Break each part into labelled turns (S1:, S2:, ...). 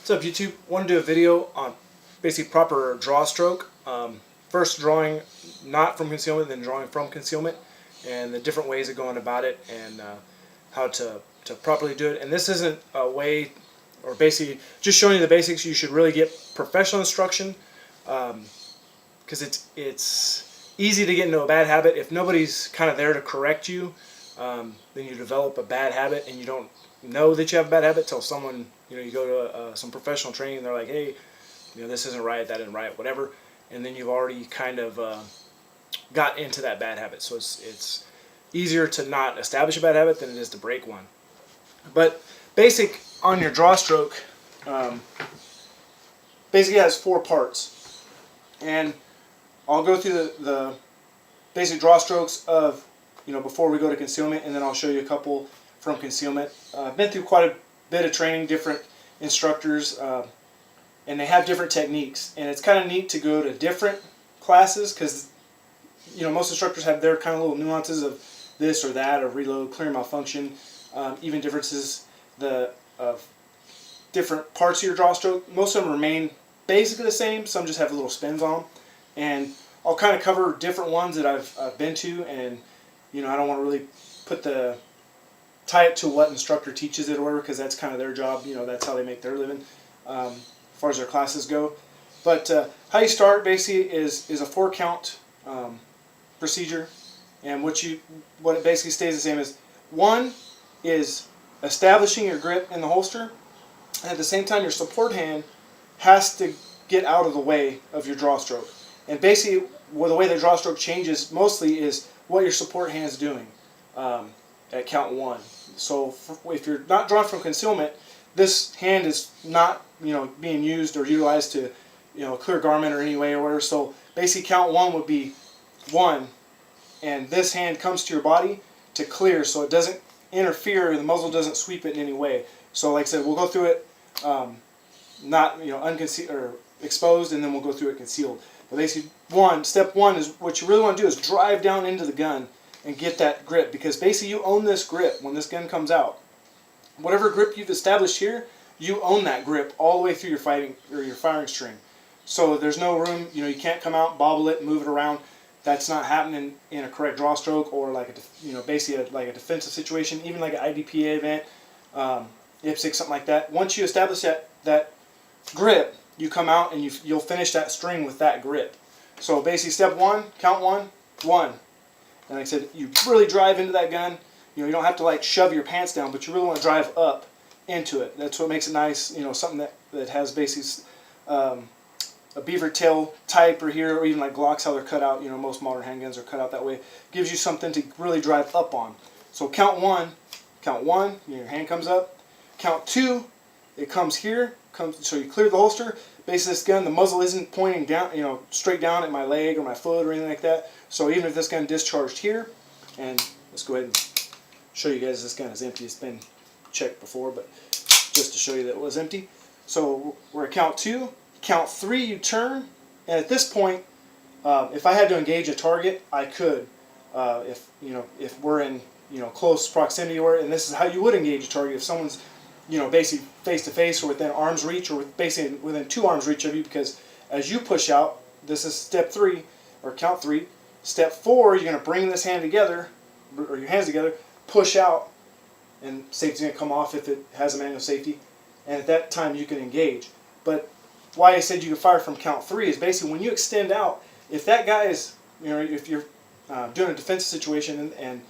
S1: What's up, YouTube? Want to do a video on basically proper draw stroke. First drawing not from concealment, then drawing from concealment, and the different ways of going about it, and how to properly do it. And this isn't a way, or basically just showing you the basics. You should really get professional instruction, because it's easy to get into a bad habit if nobody's kind of there to correct you. Then you develop a bad habit, and you don't know that you have a bad habit till someone, you go to some professional training and they're like, hey, this isn't right, that isn't right, whatever, and then you've already kind of got into that bad habit. So it's easier to not establish a bad habit than it is to break one. But basic on your draw stroke, basically has 4 parts, and I'll go through the basic draw strokes of before we go to concealment, and then I'll show you a couple from concealment. I've been through quite a bit of training, different instructors, and they have different techniques, and it's kind of neat to go to different classes because most instructors have their kind of little nuances of this or that, or reload, clear malfunction, even differences of different parts of your draw stroke. Most of them remain basically the same, some just have little spins on them, and I'll kind of cover different ones that I've been to, and I don't want to really tie it to what instructor teaches it or whatever, because that's kind of their job. That's how they make their living, as far as their classes go. But how you start basically is a 4-count procedure, and what it basically stays the same as 1 is establishing your grip in the holster, and at the same time your support hand has to get out of the way of your draw stroke. And basically, the way the draw stroke changes mostly is what your support hand is doing at count 1. So if you're not drawing from concealment, this hand is not being used or utilized to clear garment or any way or whatever. So basically count 1 would be 1, and this hand comes to your body to clear, so it doesn't interfere, the muzzle doesn't sweep it in any way. So like I said, we'll go through it not unconcealed or exposed, and then we'll go through it concealed. But basically, step 1 is what you really want to do is drive down into the gun and get that grip, because basically you own this grip when this gun comes out. Whatever grip you've established here, you own that grip all the way through your firing string. So there's no room, you can't come out, bobble it, move it around. That's not happening in a correct draw stroke, or like basically like a defensive situation, even like an IDPA event, IPSC, something like that. Once you establish that grip, you come out and you'll finish that string with that grip. So basically, step 1, count 1, 1. And like I said, you really drive into that gun. You don't have to like shove your pants down, but you really want to drive up into it. That's what makes it nice. Something that has basically a beaver tail type or here, or even like Glocks, how they're cut out. Most modern handguns are cut out that way. Gives you something to really drive up on. So count 1, your hand comes up. Count 2, it comes here. So you clear the holster. Basically, this gun, the muzzle isn't pointing down, straight down at my leg or my foot or anything like that. So even if this gun discharged here, and let's go ahead and show you guys this gun is empty. It's been checked before, but just to show you that it was empty. So we're at count 2. Count 3, you turn, and at this point, if I had to engage a target, I could. If we're in close proximity, and this is how you would engage a target if someone's basically face to face or within arm's reach, or basically within 2 arms reach of you, because as you push out, this is step 3 or count 3. Step 4, you're going to bring this hand together, or your hands together, push out, and safety's going to come off if it has a manual safety, and at that time you can engage. But why I said you can fire from count 3 is basically when you extend out, if that guy is, if you're doing a defensive situation and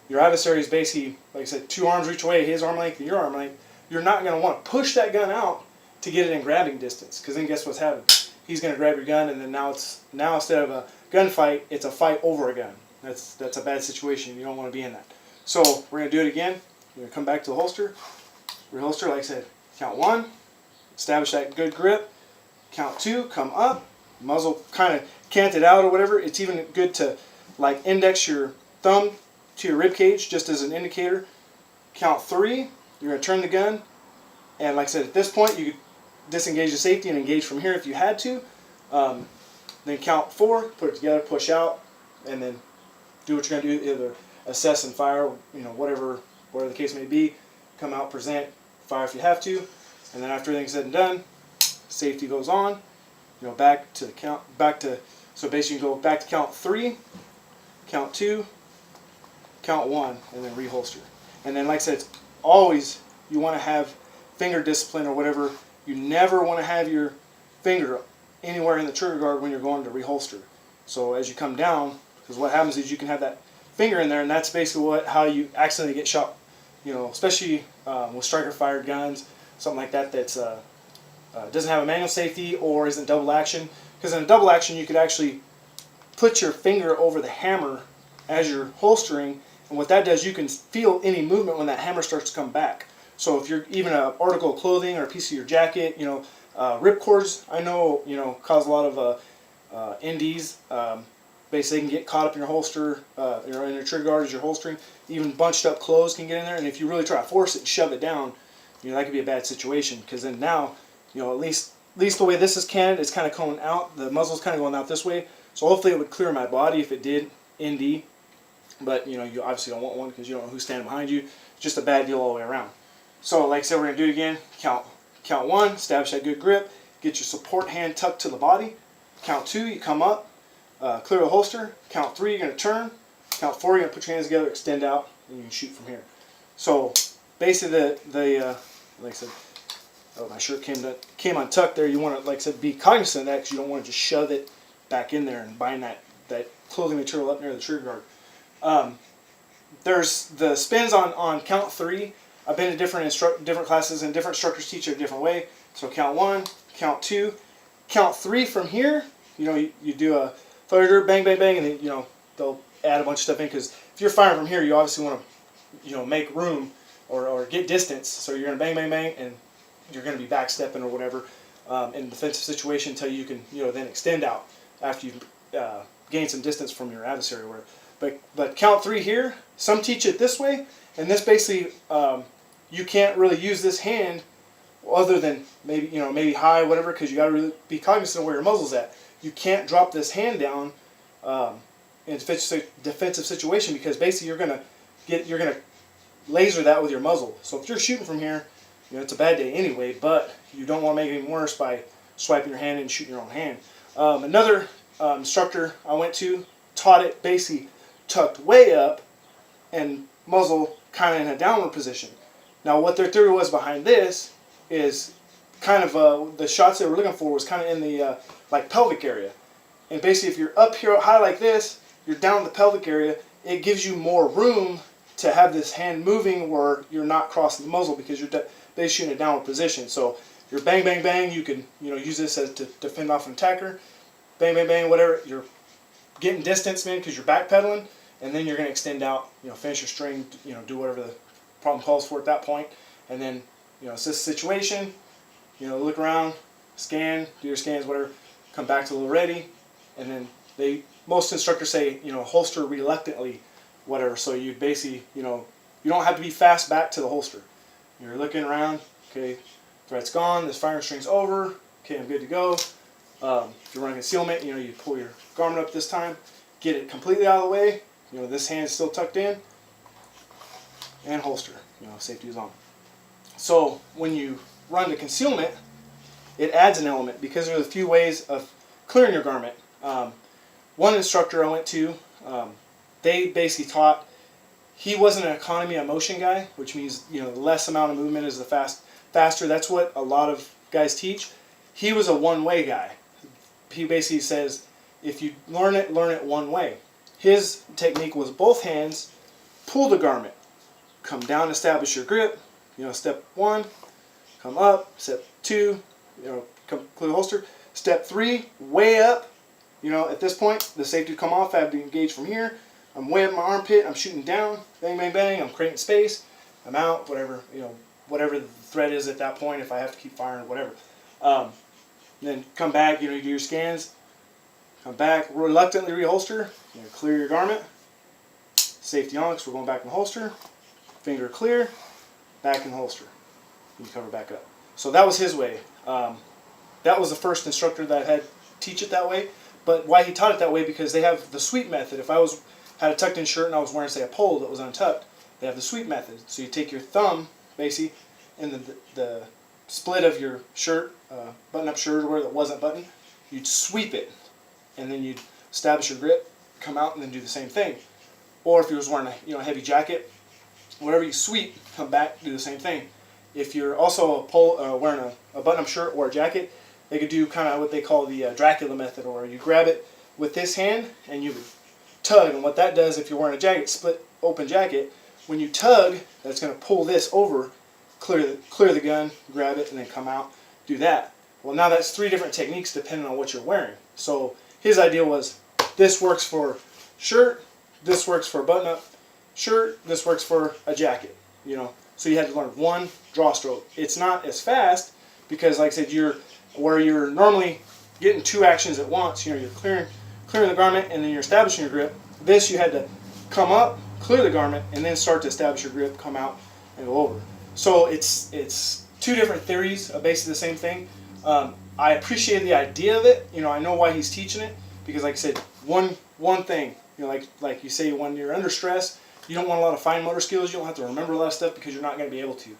S1: your adversary is basically, like I said, 2 arms reach away, his arm length and your arm length, you're not going to want to push that gun out to get it in grabbing distance, because then guess what's happening? He's going to grab your gun, and then now instead of a gunfight, it's a fight over a gun. That's a bad situation. You don't want to be in that. So we're going to do it again. We're going to come back to the holster. Reholster, like I said, count 1, establish that good grip. Count 2, come up, muzzle kind of canted out or whatever. It's even good to like index your thumb to your rib cage just as an indicator. Count 3, you're going to turn the gun, and like I said, at this point you could disengage the safety and engage from here if you had to. Then count 4, put it together, push out, and then do what you're going to do, either assess and fire, whatever the case may be. Come out, present, fire if you have to, and then after everything's said and done, Safety goes on. You know, back to the count, so basically you go back to count 3, count 2, count 1, and then reholster. And then, like I said, it's always, you want to have finger discipline or whatever. You never want to have your finger anywhere in the trigger guard when you're going to reholster. So as you come down, because what happens is you can have that finger in there, and that's basically how you accidentally get shot. You know, especially with striker fired guns, something like that that's doesn't have a manual safety or isn't double action. Because in a double action, you could actually put your finger over the hammer as you're holstering, and what that does, you can feel any movement when that hammer starts to come back. So if you're even an article of clothing or a piece of your jacket, you know, rip cords, I know, you know, cause a lot of NDs. Basically, they can get caught up in your holster, you know, in your trigger guard as you're holstering. Even bunched up clothes can get in there, and if you really try to force it and shove it down, you know, that could be a bad situation. Because then now, you know, at least the way this is canted, it's kind of going out. The muzzle's kind of going out this way. So hopefully it would clear my body if it did ND. But, you know, you obviously don't want one because you don't know who's standing behind you. It's just a bad deal all the way around. So, like I said, we're going to do it again. Count 1, establish that good grip. Get your support hand tucked to the body. Count 2, you come up, clear the holster. Count 3, you're going to turn. Count 4, you're going to put your hands together, extend out, and you can shoot from here. So, basically, like I said, oh, my shirt came untucked there. You want to, like I said, be cognizant of that because you don't want to just shove it back in there and bind that clothing material up near the trigger guard. There's the spins on count 3. I've been to different classes, and different instructors teach it a different way. So count 1, count 2, count 3 from here. You know, you do a fire, bang, bang, bang, and then, you know, they'll add a bunch of stuff in, because if you're firing from here, you obviously want to, you know, make room or get distance. So you're going to bang, bang, bang, and you're going to be backstepping or whatever in a defensive situation until you can, you know, then extend out after you've gained some distance from your adversary or whatever. But count 3 here, some teach it this way, and this basically, you can't really use this hand other than maybe high, whatever, because you got to really be cognizant of where your muzzle's at. You can't drop this hand down in a defensive situation, because basically you're gonna laser that with your muzzle. So if you're shooting from here, you know, it's a bad day anyway, but you don't want to make it even worse by swiping your hand and shooting your own hand. Another instructor I went to taught it basically tucked way up and muzzle kind of in a downward position. Now what their theory was behind this is kind of the shots they were looking for was kind of in the like pelvic area. And basically if you're up here high like this, you're down in the pelvic area, it gives you more room to have this hand moving where you're not crossing the muzzle, because you're basically shooting in a downward position. So you're bang, bang, bang, you can, you know, use this as to defend off an attacker. Bang, bang, bang, whatever, you're getting distance, man, because you're backpedaling, and then you're going to extend out, you know, finish your string, you know, do whatever the problem calls for at that point. And then, you know, it's this situation, you know, look around, scan, do your scans, whatever, come back to a little ready, and then most instructors say, you know, holster reluctantly, whatever. So you basically, you know, you don't have to be fast back to the holster. You're looking around, okay, threat's gone, this firing string's over, okay, I'm good to go. If you're running concealment, you know, you pull your garment up this time, get it completely out of the way, you know, this hand's still tucked in, and holster, you know, safety is on. So when you run to concealment, it adds an element, because there's a few ways of clearing your garment. One instructor I went to, they basically taught, he wasn't an economy of motion guy, which means, you know, the less amount of movement is the faster. That's what a lot of guys teach. He was a one-way guy. He basically says, if you learn it one way. His technique was both hands, pull the garment, come down, establish your grip, you know, step 1, come up, step 2, you know, clear the holster, step 3, way up, you know, at this point, the safety come off, I have to engage from here, I'm way up my armpit, I'm shooting down, bang, bang, bang, I'm creating space, I'm out, whatever, you know, whatever the threat is at that point, if I have to keep firing, whatever. Then come back, you know, you do your scans, come back, reluctantly reholster, you know, clear your garment, safety on, because we're going back in the holster, finger clear, back in the holster, you cover back up. So that was his way. That was the first instructor that had teach it that way. But why he taught it that way, because they have the sweep method. If I had a tucked in shirt and I was wearing, say, a polo that was untucked, they have the sweep method. So you take your thumb, basically, in the split of your shirt, button-up shirt or where that wasn't buttoned, you'd sweep it, and then you'd establish your grip, come out, and then do the same thing. Or if you was wearing a heavy jacket, whatever you sweep, come back, do the same thing. If you're also wearing a button-up shirt or a jacket, they could do kind of what they call the Dracula method, or you grab it with this hand and you would tug. And what that does, if you're wearing a jacket, split open jacket, when you tug, that's going to pull this over, clear the gun, grab it, and then come out, do that. Well, now that's 3 different techniques depending on what you're wearing. So his idea was, this works for shirt, this works for button-up shirt, this works for a jacket. So you had to learn one draw stroke. It's not as fast because, like I said, you're normally getting 2 actions at once. You're clearing the garment and then you're establishing your grip. This, you had to come up, clear the garment, and then start to establish your grip, come out, and go over. So it's 2 different theories of basically the same thing. I appreciate the idea of it. I know why he's teaching it, because like I said, one thing, like you say, when you're under stress, you don't want a lot of fine motor skills. You don't have to remember a lot of stuff because you're not going to be able to.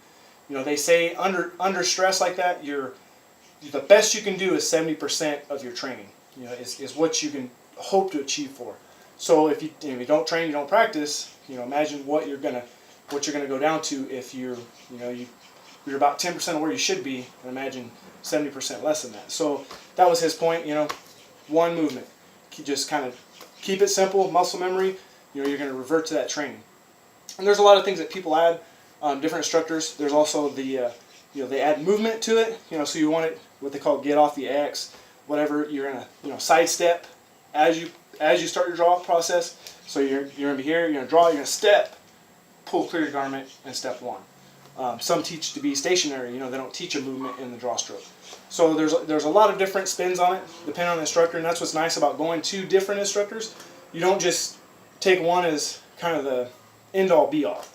S1: They say under stress like that, the best you can do is 70% of your training. Is what you can hope to achieve for. So if you don't train, you don't practice. Imagine what you're gonna go down to if you're about 10% of where you should be, and imagine 70% less than that. So that was his point. One movement. Just kind of keep it simple, muscle memory. You're going to revert to that training. And there's a lot of things that people add. Different instructors. There's also the they add movement to it. So you want it what they call get off the X, whatever. You're gonna sidestep as you start your draw process. So you're gonna be here. You're gonna draw. You're gonna step, pull clear your garment, and step 1. Some teach to be stationary. They don't teach a movement in the draw stroke. So there's a lot of different spins on it, depending on the instructor, and that's what's nice about going to different instructors. You don't just take one as kind of the end-all be-all.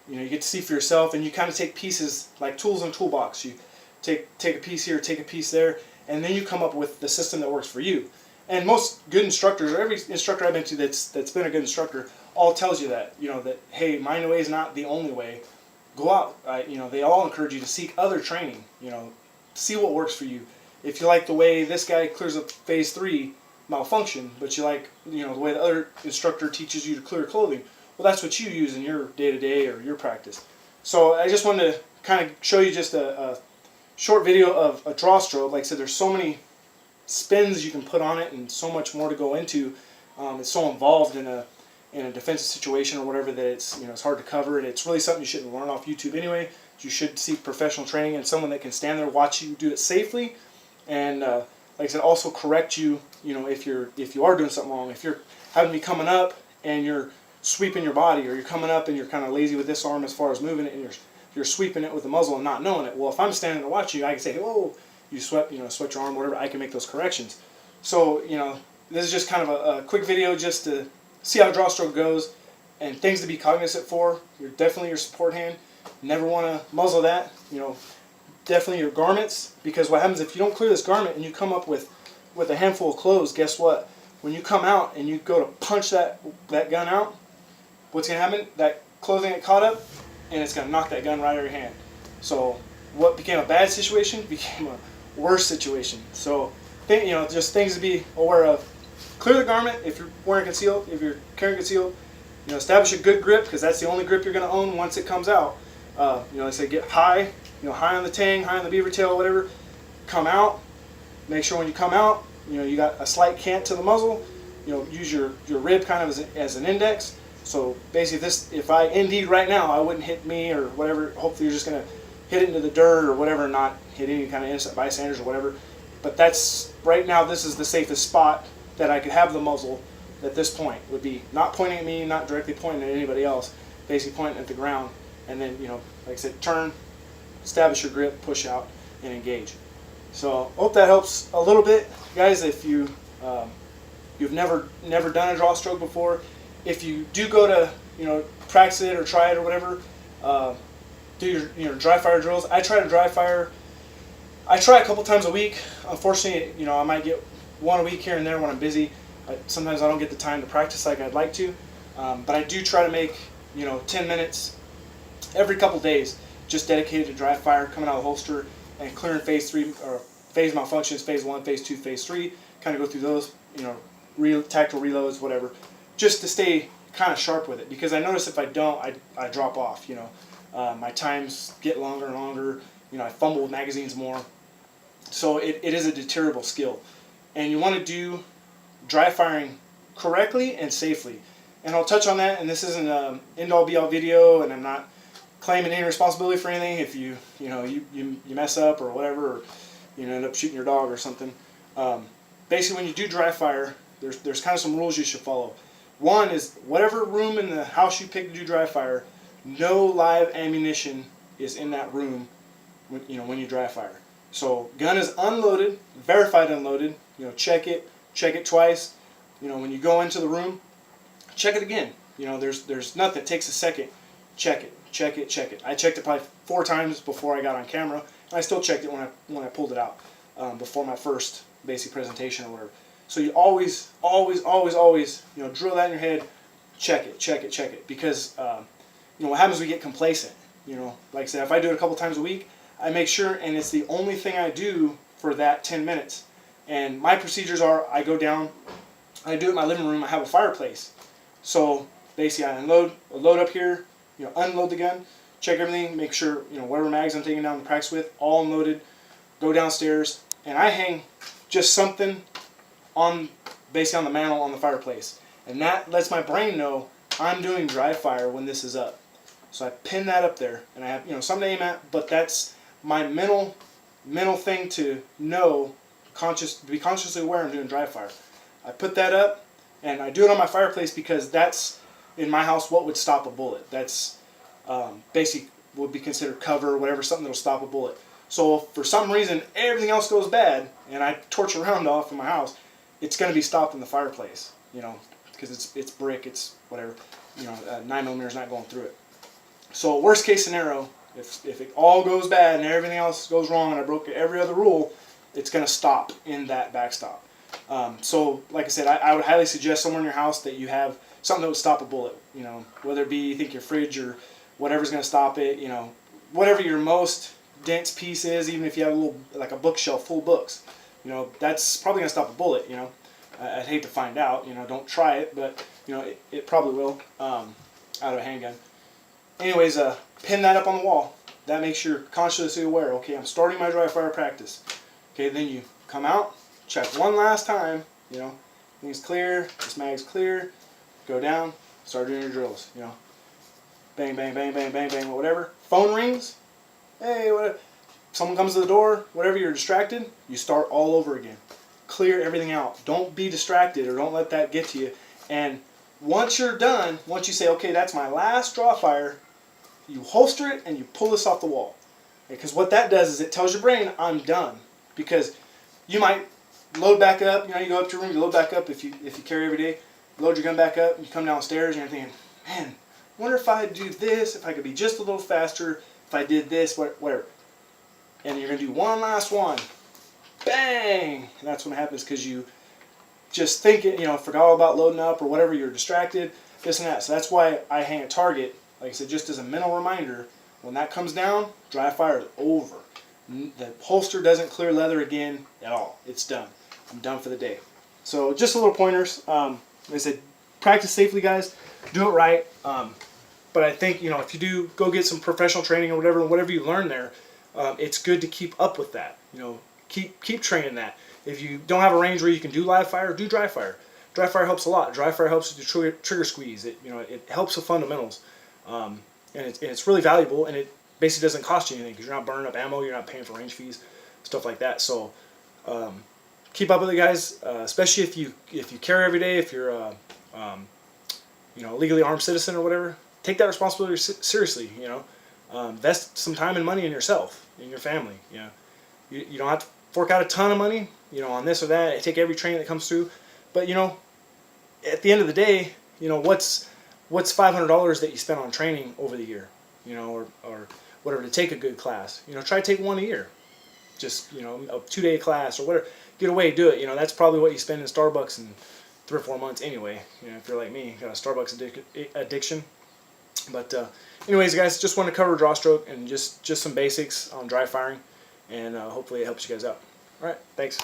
S1: You get to see for yourself, and you kind of take pieces like tools in a toolbox. You take a piece here, take a piece there, and then you come up with the system that works for you. And most good instructors, or every instructor I've been to that's been a good instructor, all tells you that that hey, my way is not the only way. Go out. They all encourage you to seek other training. See what works for you. If you like the way this guy clears up phase 3 malfunction, but you like the way the other instructor teaches you to clear clothing, well, that's what you use in your day-to-day or your practice. So I just wanted to kind of show you just a short video of a draw stroke. Like I said, there's so many spins you can put on it and so much more to go into. It's so involved in a defensive situation or whatever that it's hard to cover, and it's really something you shouldn't learn off YouTube anyway. You should seek professional training and someone that can stand there, watch you do it safely, and like I said, also correct you. If you are doing something wrong. If you're having me coming up and you're sweeping your body, or you're coming up and you're kind of lazy with this arm as far as moving it, and you're sweeping it with the muzzle and not knowing it. Well, if I'm standing to watch you, I can say, "Oh, you swept your arm, whatever." I can make those corrections. So this is just kind of a quick video just to see how draw stroke goes, and things to be cognizant for. You're definitely your support hand. Never want to muzzle that. Definitely your garments, because what happens if you don't clear this garment and you come up with a handful of clothes? Guess what? When you come out and you go to punch that gun out, what's going to happen? That clothing get caught up, and it's going to knock that gun right out of your hand. So what became a bad situation became a worse situation. So just things to be aware of. Clear the garment if you're wearing concealed. If you're carrying concealed, establish a good grip, because that's the only grip you're going to own once it comes out. They say get high, high on the tang, high on the beaver tail, whatever. Come out. Make sure when you come out, you got a slight cant to the muzzle. Use your rib kind of as an index. So basically, if I ND'd right now, I wouldn't hit me or whatever. Hopefully, you're just going to hit it into the dirt or whatever, and not hit any kind of innocent bystanders or whatever. But that's right now. This is the safest spot that I could have the muzzle at this point. Would be not pointing at me, not directly pointing at anybody else. Basically pointing at the ground, and then like I said, turn, establish your grip, push out, and engage. So hope that helps a little bit, guys. If you've never done a draw stroke before, if you do go to practice it or try it or whatever, do your dry fire drills. I try to dry fire. I try a couple times a week. Unfortunately, I might get one a week here and there when I'm busy. Sometimes I don't get the time to practice like I'd like to, but I do try to make 10 minutes every couple days just dedicated to dry fire, coming out of the holster and clearing phase 3 or phase malfunctions, phase 1, phase 2, phase 3. Kind of go through those, tactical reloads, whatever, just to stay kind of sharp with it. Because I notice if I don't, I drop off. My times get longer and longer. I fumble with magazines more. So it is a deterrable skill, and you want to do dry firing correctly and safely. And I'll touch on that. And this isn't an end-all be-all video, and I'm not claiming any responsibility for anything if you mess up or whatever, or end up shooting your dog or something. Basically, when you do dry fire, there's kind of some rules you should follow. One is whatever room in the house you pick to do dry fire, no live ammunition is in that room when you dry fire. So gun is unloaded, verified unloaded. Check it twice. When you go into the room, check it again. There's nothing. It takes a second. Check it. I checked it probably 4 times before I got on camera, and I still checked it when I pulled it out before my first basic presentation or whatever. So you always drill that in your head. Check it, because what happens is we get complacent. Like I said, if I do it a couple times a week, I make sure, and it's the only thing I do for that 10 minutes. And my procedures are, I go down, I do it in my living room. I have a fireplace, so basically I load up here, unload the gun, check everything, make sure whatever mags I'm taking down to practice with, all unloaded. Go downstairs, and I hang just something basically on the mantle on the fireplace, and that lets my brain know I'm doing dry fire when this is up. So I pin that up there, and I have something to aim at, but that's my mental thing to know, to be consciously aware I'm doing dry fire. I put that up, and I do it on my fireplace because that's, in my house, what would stop a bullet. That's basically would be considered cover, whatever, something that'll stop a bullet. So if for some reason everything else goes bad, and I torch a round off in my house, it's going to be stopped in the fireplace, because it's brick, it's whatever, 9mm is not going through it. So worst case scenario, if it all goes bad and everything else goes wrong and I broke every other rule, it's going to stop in that backstop. So like I said, I would highly suggest somewhere in your house that you have something that would stop a bullet. Whether it be you think your fridge or whatever's going to stop it. Whatever your most dense piece is, even if you have like a bookshelf full of books, that's probably going to stop a bullet. I'd hate to find out. Don't try it, but it probably will out of a handgun. Anyways, pin that up on the wall. That makes you consciously aware. Okay, I'm starting my dry fire practice. Okay, then you come out, check one last time. Things clear. This mag's clear. Go down. Start doing your drills. Bang, bang, bang, bang, bang, bang, whatever. Phone rings. Hey, whatever. Someone comes to the door. Whatever, you're distracted. You start all over again. Clear everything out. Don't be distracted, or don't let that get to you. And once you're done, once you say, okay, that's my last draw fire, you holster it and you pull this off the wall. Because what that does is it tells your brain, I'm done. Because you might load back up, you go up to your room, you load back up if you carry every day, load your gun back up, and you come downstairs and you're thinking, man, wonder if I do this, if I could be just a little faster, if I did this, whatever. And you're going to do one last one. Bang! And that's what happens, because you just thinking, forgot all about loading up or whatever, you're distracted, this and that. So that's why I hang a target, like I said, just as a mental reminder. When that comes down, dry fire is over. The holster doesn't clear leather again at all. It's done. I'm done for the day. So just a little pointers. Like I said, practice safely, guys. Do it right. But I think, if you do go get some professional training or whatever you learn there, it's good to keep up with that. Keep training that. If you don't have a range where you can do live fire, do dry fire. Dry fire helps a lot. Dry fire helps with the trigger squeeze. It helps with fundamentals, and it's really valuable. And it basically doesn't cost you anything because you're not burning up ammo. You're not paying for range fees, stuff like that. So keep up with it, guys. Especially if you carry every day. If you're a legally armed citizen or whatever, take that responsibility seriously. Invest some time and money in yourself, in your family. You don't have to fork out a ton of money, on this or that. Take every training that comes through, but at the end of the day, what's $500 that you spent on training over the year, or whatever to take a good class. Try to take one a year, just a 2-day class or whatever. Get away, do it. That's probably what you spend in Starbucks in 3 or 4 months anyway. If you're like me, got a Starbucks addiction. But anyways, guys, just want to cover draw stroke and just some basics on dry firing, and hopefully it helps you guys out. All right, thanks.